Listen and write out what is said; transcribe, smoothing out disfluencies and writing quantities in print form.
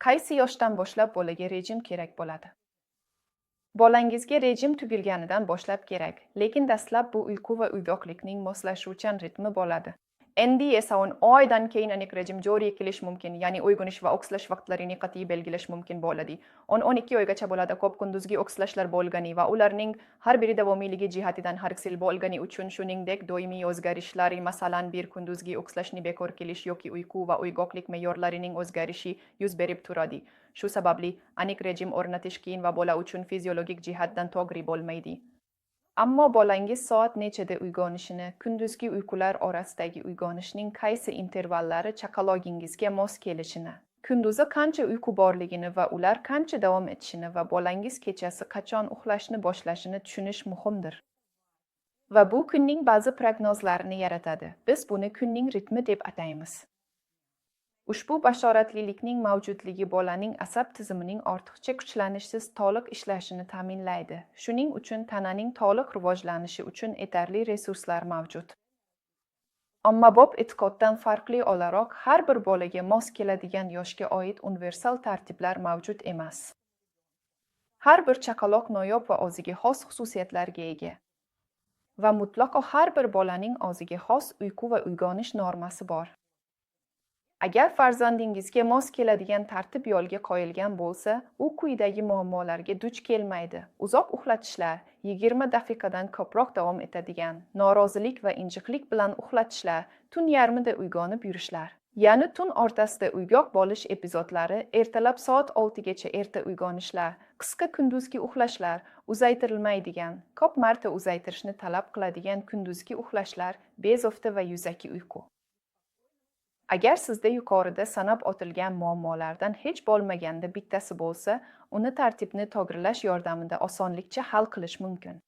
Qaysi yoshdan boshlab bolaga rejim kerak bo'ladi? Bolangizga rejim tugilganidan boshlab kerak, lekin dastlab bu uyqu va uyg'oqlikning moslashuvchan ritmi bo'ladi. Endi esa 10 oydan keyin aniq rejim joriy qilish mumkin, ya'ni uyg'onish va uxlash vaqtlarini qat'iy belgilash mumkin bo'ladi. 10-12 oygacha bo'ladi ko'p kunduzgi uxlashlar bo'lgani va ularning har biri davomiyligi jihatidan har xil bo'lgani uchun, shuningdek doimiy o'zgarishlar, masalan, bir kunduzgi uxlashni bekor qilish yoki uyqu va uyg'oqlik me'yorlarining o'zgarishi yuz berib turadi. Shu sababli aniq rejim o'rnatish qiyin va bola uchun fiziologik jihatdan to'g'ri bo'lmaydi. Ammo bolangiz soat nechada uyg'onishini, kunduzgi uyqular orasidagi uyg'onishning qaysi intervallari chaqalog'ingizga mos kelishini, kunduzi qancha uyqu borligini va ular qancha davom etishini va bolangiz kechasi qachon uxlashni boshlashini tushunish muhimdir. Va bu kunning ba'zi prognozlarini yaratadi. Biz buni kunning ritmi deb ataymiz. Ushbu bashoratlilikning mavjudligi bolaning asab tizimining ortiqcha kuchlanishsiz to'liq ishlashini ta'minlaydi. Shuning uchun tananing to'liq rivojlanishi uchun yetarli resurslar mavjud. Ommabop e'tiqoddan farqli o'laroq, har bir bolaga mos keladigan yoshga oid universal tartiblar mavjud emas. Har bir chaqaloq noyob va o'ziga xos xususiyatlarga ega. Va mutlaqo har bir bolaning o'ziga xos uyqu va uyg'onish normasi bor. Agar farzandingizga mos keladigan tartib yo'lga qo'yilgan bo'lsa, u quyidagi muammolarga duch kelmaydi. Uzoq uxlatishlar, 20 daqiqadan ko'proq davom etadigan, norozilik va injiqlik bilan uxlatishlar, tun yarmida uyg'onib yurishlar. Ya'ni tun o'rtasida uyg'oq bo'lish epizodlari, ertalab soat 6 gacha erta uyg'onishlar, qisqa kunduzgi uxlashlar, uzaytirilmaydigan, ko'p marta uzaytirishni talab qiladigan kunduzgi uxlashlar, bezovta va yuzaki uyqu. Agar sizda yuqorida sanab o'tilgan muammolardan hech bo'lmaganda bittasi bo'lsa, uni tartibni to'g'rilash yordamida osonlikcha hal qilish mumkin.